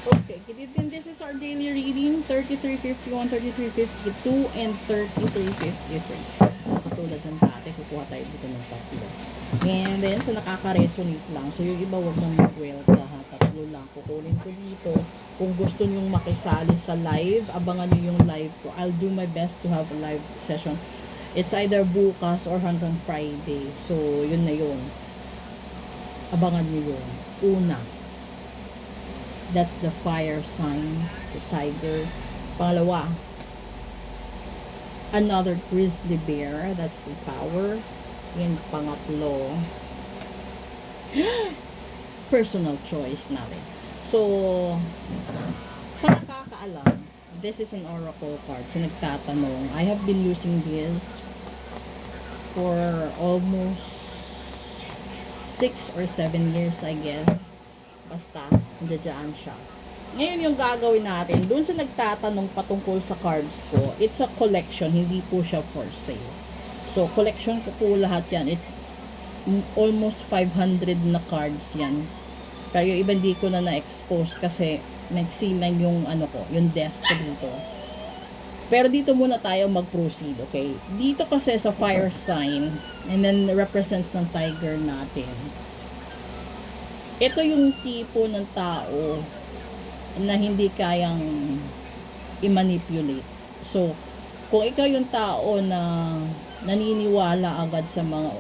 Okay, then this is our daily reading, 3351, 3352, and 3353. Katulad ng dati, kukuha tayo dito ng tatlo. And then, sa nakaka-resonate lang. So, yung iba, wag nang mag-welta ha. Tatlo lang. Kukunin ko dito. Kung gusto nyong makisali sa live, abangan nyo yung live ko. I'll do my best to have a live session. It's either bukas or hanggang Friday. So, yun na yun. Abangan nyo yun. Una, that's the fire sign, the tiger. Pangalawa, another grizzly bear, that's the power. And pangatlo, personal choice natin. So, sa nakakaalam, this is an oracle card. So, nagtatanong, I have been using this for almost 6 or 7 years, I guess. Basta, nandiyan siya. Ngayon yung gagawin natin, dun sa nagtatanong patungkol sa cards ko, it's a collection, hindi po siya for sale. So, collection ko po lahat yan. It's almost 500 na cards yan. Pero yung iba hindi ko na na-expose kasi nagsilang yung ano ko, yung desk ko dito. Pero dito muna tayo mag-proceed, okay? Dito kasi sa fire sign, and then represents ng tiger natin. Ito yung tipo ng tao na hindi kayang i-manipulate. So, kung ikaw yung tao na naniniwala agad sa mga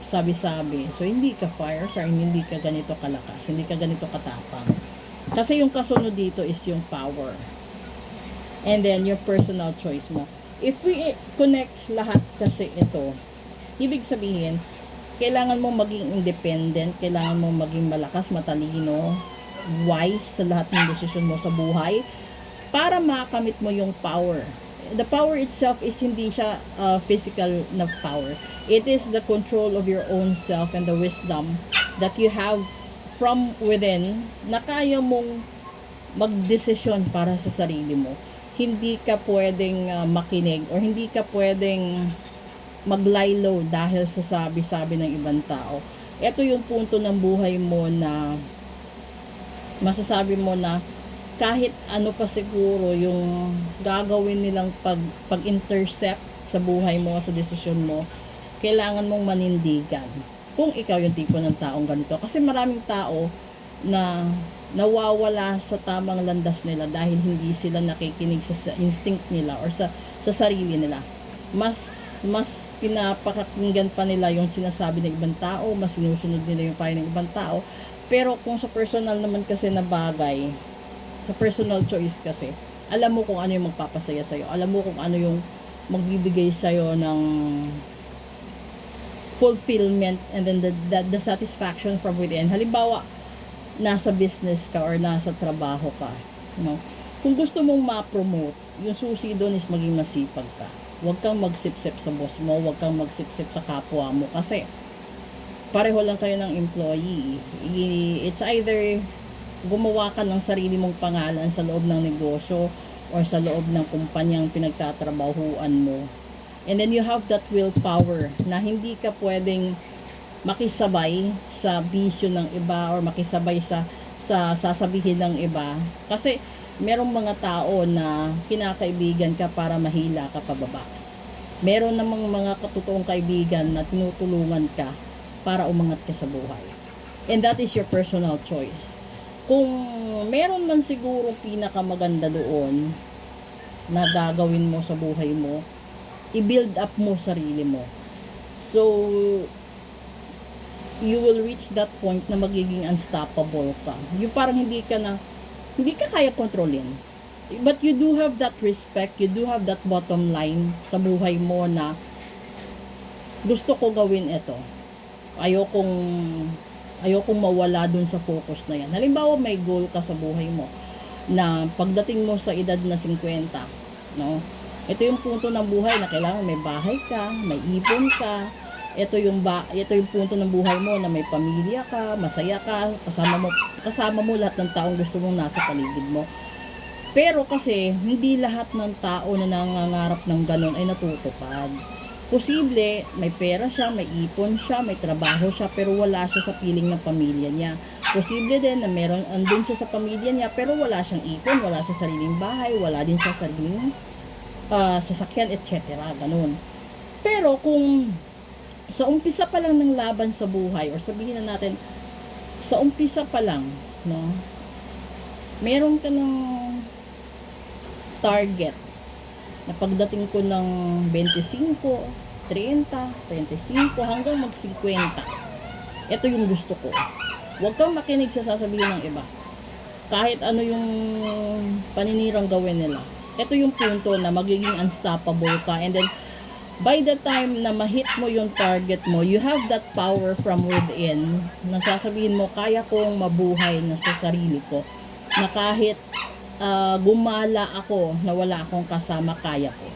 sabi-sabi, so hindi ka fire sign, hindi ka ganito kalakas, hindi ka ganito katapang. Kasi yung kasunod dito is yung power. And then, your personal choice mo. If we connect lahat kasi ito, ibig sabihin, kailangan mong maging independent, kailangan mong maging malakas, matalino, wise sa lahat ng desisyon mo sa buhay, para makamit mo yung power. The power itself is hindi siya physical na power. It is the control of your own self and the wisdom that you have from within na kaya mong magdesisyon para sa sarili mo. Hindi ka pwedeng makinig or hindi ka pwedeng mag-lie-low dahil sa sabi-sabi ng ibang tao. Ito yung punto ng buhay mo na masasabi mo na kahit ano pa siguro yung gagawin nilang pag-intercept sa buhay mo, sa desisyon mo, kailangan mong manindigan kung ikaw yung tipo ng taong ganito. Kasi maraming tao na nawawala sa tamang landas nila dahil hindi sila nakikinig sa instinct nila or sa sarili nila. Mas pinapakinggan pa nila yung sinasabi ng ibang tao, mas sinusunod nila yung payo ng ibang tao. Pero kung sa personal naman kasi na bagay, sa personal choice kasi, alam mo kung ano yung magpapasaya sa'yo, alam mo kung ano yung magbibigay sa'yo ng fulfillment and then the satisfaction from within. Halimbawa, nasa business ka or nasa trabaho ka, no? Kung gusto mong ma-promote, yung susi doon is maging masipag ka. Huwag kang magsipsip sa boss mo, huwag kang magsipsip sa kapwa mo kasi pareho lang kayo ng employee. It's either gumawa ka ng sarili mong pangalan sa loob ng negosyo or sa loob ng kumpanyang pinagtatrabahuan mo. And then you have that willpower na hindi ka pwedeng makisabay sa bisyo ng iba or makisabay sa sasabihin ng iba. Kasi merong mga tao na kinakaibigan ka para mahila ka pababa. Meron namang mga katotoong kaibigan na tinutulungan ka para umangat ka sa buhay. And that is your personal choice. Kung meron man siguro pinakamaganda doon na gagawin mo sa buhay mo, i-build up mo sarili mo. So, you will reach that point na magiging unstoppable ka. Yung parang hindi ka kaya kontrolin. But you do have that respect, you do have that bottom line sa buhay mo na gusto ko gawin ito. Ayokong mawala dun sa focus na yan. Halimbawa, may goal ka sa buhay mo na pagdating mo sa edad na 50, no? Ito yung punto ng buhay na kailangan may bahay ka, may ipon ka. Ito yung punto ng buhay mo na may pamilya ka, masaya ka, kasama mo lahat ng taong gusto mong nasa paligid mo. Pero kasi hindi lahat ng tao na nangangarap ng ganun ay natutupad. Posible may pera siya, may ipon siya, may trabaho siya, pero wala siya sa piling ng pamilya niya. Posible din na meron, andun siya sa pamilya niya, pero wala siyang ipon, wala siya sariling bahay, wala din siya sariling sasakyan, etc. Ganun. Pero kung sa umpisa pa lang ng laban sa buhay, or sabihin na natin, sa umpisa pa lang, no, meron ka ng target na pagdating ko ng 25, 30, 25, hanggang mag 50. Ito yung gusto ko. Huwag kang makinig sa sasabihin ng iba. Kahit ano yung paninirang gawin nila. Ito yung punto na magiging unstoppable ka. And then, by the time na ma-hit mo yung target mo, you have that power from within na sasabihin mo, kaya kong mabuhay na sa sarili ko. Na kahit gumala ako na wala akong kasama, kaya ko.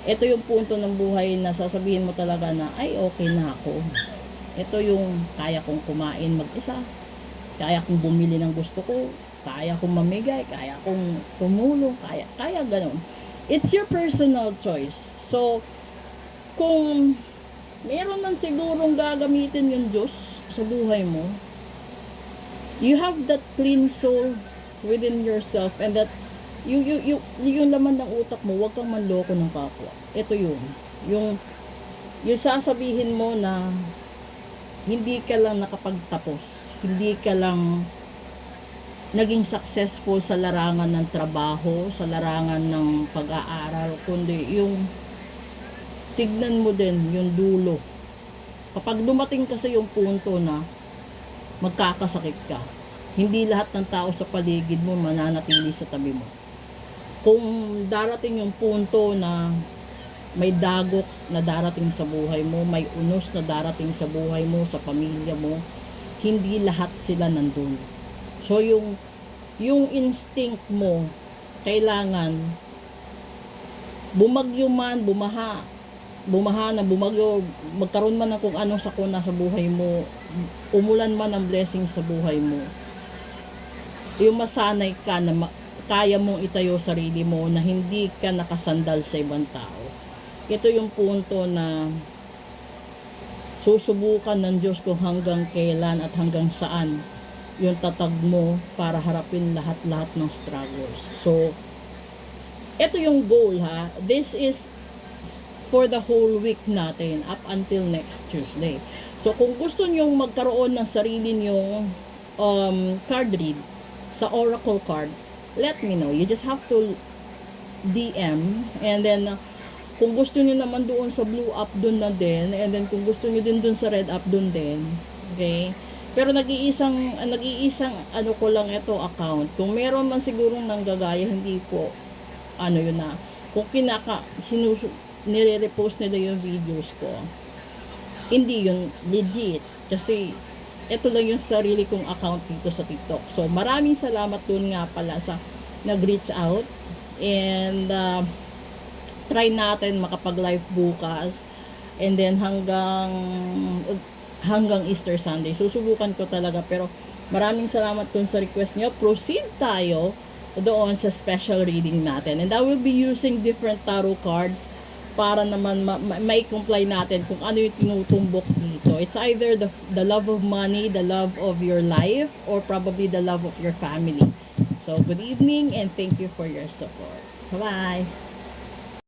Ito yung punto ng buhay na sasabihin mo talaga na, ay, okay na ako. Ito yung kaya kong kumain mag-isa, kaya kong bumili ng gusto ko, kaya kong mamigay, kaya kong tumulong, kaya ganun. It's your personal choice. So, kung meron man sigurong gagamitin yung Diyos sa buhay mo, you have that clean soul within yourself, and that yung laman ng utak mo, huwag kang manloko ng kapwa. Ito yung sasabihin mo na hindi ka lang nakapagtapos, hindi ka lang naging successful sa larangan ng trabaho, sa larangan ng pag-aaral, kundi yung tignan mo din yung dulo. Kapag dumating kasi yung punto na magkakasakit ka, hindi lahat ng tao sa paligid mo mananatili sa tabi mo. Kung darating yung punto na may dagok na darating sa buhay mo, may unos na darating sa buhay mo, sa pamilya mo, hindi lahat sila nandun. So, yung instinct mo, kailangan, bumagyo man, bumaha na bumagyo, magkaroon man ng kung anong sakuna sa buhay mo, umulan man ng blessing sa buhay mo, yung masanay ka na kaya mong itayo sarili mo, na hindi ka nakasandal sa ibang tao. Ito yung punto na susubukan ng Diyos kung hanggang kailan at hanggang saan yung tatag mo para harapin lahat-lahat ng struggles. So, ito yung goal ha. This is for the whole week natin up until next Tuesday. So, kung gusto nyong magkaroon ng sarili nyong card read sa Oracle card, let me know. You just have to DM, and then kung gusto niyo naman doon sa blue app, doon na din, and then kung gusto niyo din doon sa red app, doon din. Okay? Pero nag-iisang ano ko lang ito account. Kung meron man sigurong nanggagaya, hindi po yun na. Kung nire-repost nila yung videos ko, hindi yun legit. Kasi ito lang yung sarili kong account dito sa TikTok. So, maraming salamat doon nga pala sa nag-reach out. And try natin makapag-live bukas. And then hanggang Easter Sunday. Susubukan ko talaga. Pero maraming salamat dun sa request nyo. Proceed tayo doon sa special reading natin. And I will be using different tarot cards para naman may comply natin kung ano yung tinutumbok dito. It's either the love of money, the love of your life, or probably the love of your family. So, good evening and thank you for your support. Bye-bye!